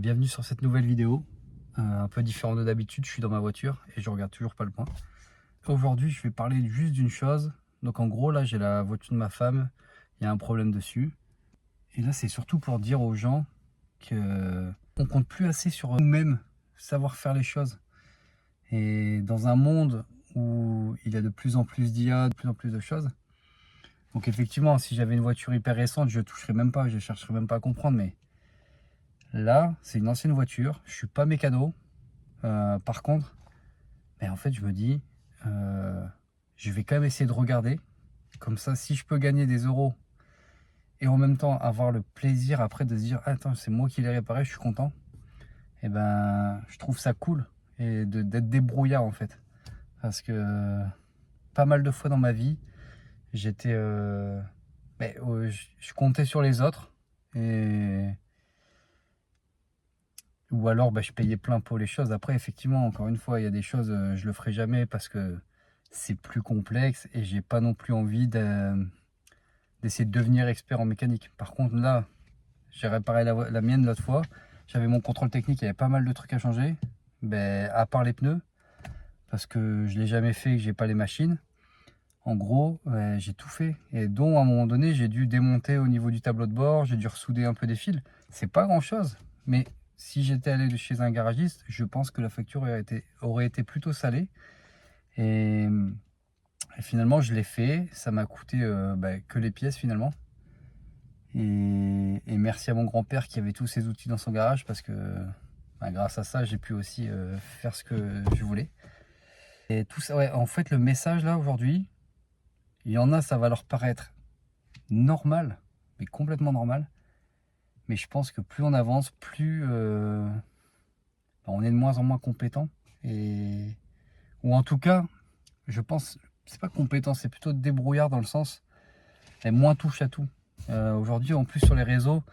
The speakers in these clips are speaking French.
Bienvenue sur cette nouvelle vidéo, un peu différente de d'habitude. Je suis dans ma voiture et je regarde toujours pas le point. Aujourd'hui, je vais parler juste d'une chose. Donc en gros, là, j'ai la voiture de ma femme, il y a un problème dessus. Et là, c'est surtout pour dire aux gens que on compte plus assez sur nous-mêmes, savoir faire les choses. Et dans un monde où il y a de plus en plus d'IA, de plus en plus de choses. Donc effectivement, si j'avais une voiture hyper récente, je toucherais même pas, je chercherais même pas à comprendre. Mais là, c'est une ancienne voiture, je suis pas mécano. Par contre, en fait, je me dis, je vais quand même essayer de regarder. Comme ça, si je peux gagner des euros et en même temps avoir le plaisir après de se dire, ah, attends, c'est moi qui l'ai réparé, je suis content. Et ben, je trouve ça cool et d'être débrouillard en fait. Parce que pas mal de fois dans ma vie, j'étais, je comptais sur les autres et ou alors je payais plein pour les choses. Après, effectivement, encore une fois, il y a des choses, je le ferai jamais parce que c'est plus complexe et j'ai pas non plus envie d'essayer de devenir expert en mécanique. Par contre, là, j'ai réparé la mienne l'autre fois. J'avais mon contrôle technique, il y avait pas mal de trucs à changer. À part les pneus, parce que je l'ai jamais fait et que j'ai pas les machines. En gros, j'ai tout fait. Et dont à un moment donné, j'ai dû démonter au niveau du tableau de bord, j'ai dû ressouder un peu des fils. C'est pas grand chose, mais si j'étais allé chez un garagiste, je pense que la facture aurait été plutôt salée. Et, et finalement, je l'ai fait. Ça m'a coûté que les pièces finalement. Et merci à mon grand-père qui avait tous ces outils dans son garage parce que grâce à ça, j'ai pu aussi faire ce que je voulais. Et tout ça, ouais, en fait, le message là aujourd'hui, il y en a, ça va leur paraître normal, mais complètement normal. Mais je pense que plus on avance, plus on est de moins en moins compétent. Et... Ou en tout cas, je pense, c'est pas compétent, c'est plutôt débrouillard dans le sens, et moins touche à tout. Aujourd'hui, en plus sur les réseaux,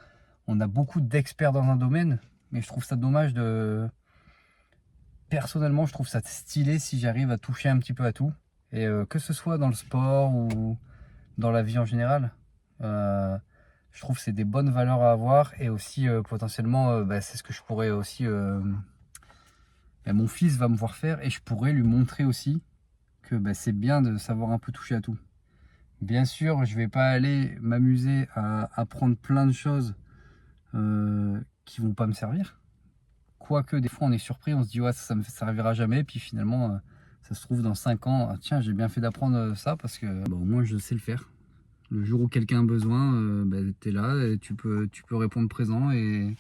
on a beaucoup d'experts dans un domaine, mais je trouve ça dommage de... Personnellement, je trouve ça stylé si j'arrive à toucher un petit peu à tout. Et que ce soit dans le sport ou dans la vie en général, je trouve que c'est des bonnes valeurs à avoir. Et aussi, potentiellement, c'est ce que je pourrais aussi... mon fils va me voir faire et je pourrais lui montrer aussi que c'est bien de savoir un peu toucher à tout. Bien sûr, je vais pas aller m'amuser à apprendre plein de choses qui vont pas me servir. Quoique des fois on est surpris, on se dit ouais ça me servira jamais, puis finalement ça se trouve dans 5 ans, ah, tiens j'ai bien fait d'apprendre ça parce que au moins je sais le faire. Le jour où quelqu'un a besoin, tu es là, et tu peux répondre présent et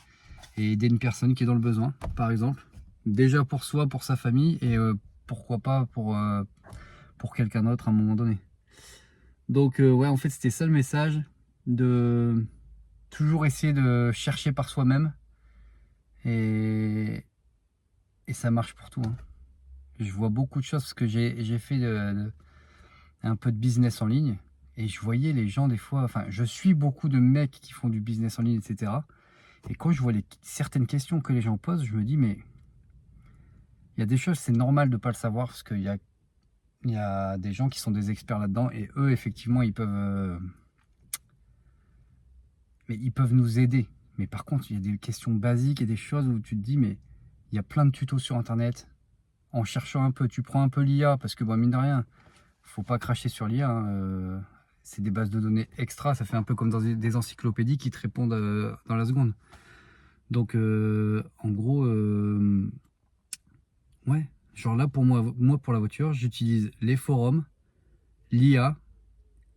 aider une personne qui est dans le besoin, par exemple. Déjà pour soi, pour sa famille et pourquoi pas pour quelqu'un d'autre à un moment donné. Donc ouais, en fait c'était ça le message, de toujours essayer de chercher par soi-même et ça marche pour tout, hein. Je vois beaucoup de choses parce que j'ai fait un peu de business en ligne et je voyais les gens des fois, enfin je suis beaucoup de mecs qui font du business en ligne, etc. Et quand je vois certaines questions que les gens posent, je me dis mais il y a des choses, c'est normal de ne pas le savoir parce il y a des gens qui sont des experts là-dedans et eux effectivement ils peuvent nous aider. Mais par contre il y a des questions basiques et des choses où tu te dis mais il y a plein de tutos sur internet. En cherchant un peu, tu prends un peu l'IA parce que mine de rien, faut pas cracher sur l'IA, hein. C'est des bases de données extra, ça fait un peu comme dans des encyclopédies qui te répondent dans la seconde. Donc en gros, ouais, genre là pour moi pour la voiture, j'utilise les forums, l'IA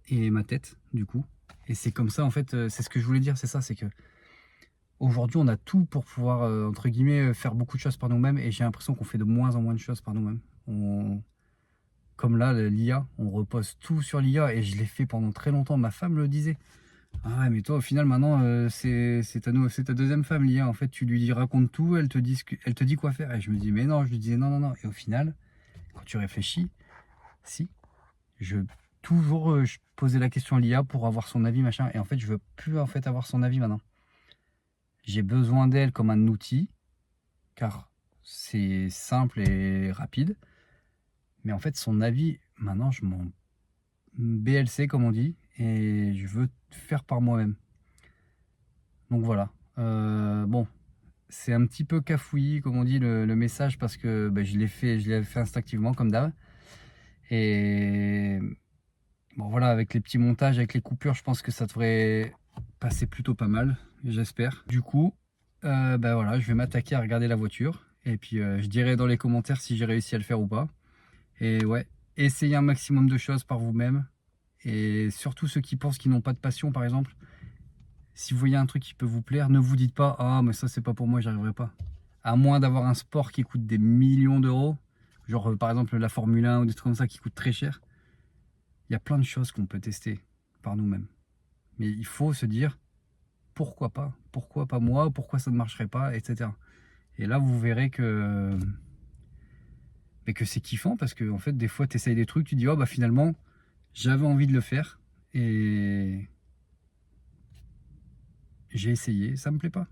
et ma tête du coup. Et c'est comme ça en fait, c'est ce que je voulais dire, c'est ça, c'est que aujourd'hui on a tout pour pouvoir entre guillemets faire beaucoup de choses par nous-mêmes et j'ai l'impression qu'on fait de moins en moins de choses par nous-mêmes. Comme là, l'IA, on repose tout sur l'IA et je l'ai fait pendant très longtemps. Ma femme le disait. Ah ouais, mais toi, au final, maintenant, c'est ta deuxième femme, l'IA. En fait, tu lui racontes tout, elle te dit quoi faire. Et je me dis, mais non, je lui disais non, non, non. Et au final, quand tu réfléchis, si, je toujours je posais la question à l'IA pour avoir son avis, machin. Et en fait, je veux plus en fait avoir son avis maintenant. J'ai besoin d'elle comme un outil, car c'est simple et rapide. Mais en fait, son avis, maintenant, je m'en BLC comme on dit, et je veux faire par moi-même. Donc voilà. Bon, c'est un petit peu cafouillis, comme on dit, le message, parce que bah, je l'ai fait instinctivement, comme d'hab. Et bon, voilà, avec les petits montages, avec les coupures, je pense que ça devrait passer plutôt pas mal, j'espère. Du coup, bah voilà, je vais m'attaquer à regarder la voiture. Et puis, je dirai dans les commentaires si j'ai réussi à le faire ou pas. Et ouais, essayez un maximum de choses par vous-même. Et surtout ceux qui pensent qu'ils n'ont pas de passion, par exemple, si vous voyez un truc qui peut vous plaire, ne vous dites pas ah mais ça c'est pas pour moi, j'y arriverai pas. À moins d'avoir un sport qui coûte des millions d'euros, genre par exemple la Formule 1 ou des trucs comme ça qui coûtent très cher. Il y a plein de choses qu'on peut tester par nous-mêmes. Mais il faut se dire pourquoi pas moi, pourquoi ça ne marcherait pas, etc. Et là vous verrez que c'est kiffant, parce que en fait des fois tu essayes des trucs, tu dis oh bah finalement j'avais envie de le faire et j'ai essayé, ça me plaît pas.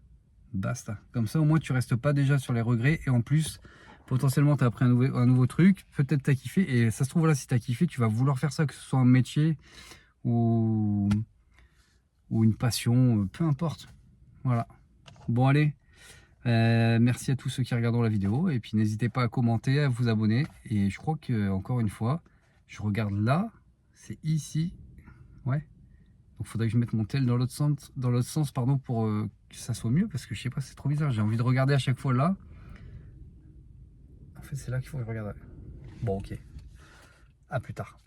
Basta. Comme ça, au moins, tu restes pas déjà sur les regrets. Et en plus, potentiellement, tu as appris un nouveau truc. Peut-être tu as kiffé. Et ça se trouve, là, si tu as kiffé, tu vas vouloir faire ça, que ce soit un métier ou, ou une passion, peu importe. Voilà. Bon, allez. Merci à tous ceux qui regardent la vidéo. Et puis, n'hésitez pas à commenter, à vous abonner. Et je crois que, encore une fois, je regarde là. C'est ici. Ouais. Donc, il faudrait que je mette mon tel dans l'autre sens, pardon, pour que ça soit mieux, parce que je sais pas, c'est trop bizarre. J'ai envie de regarder à chaque fois là. En fait, c'est là qu'il faut que je regarde. Bon, ok. À plus tard.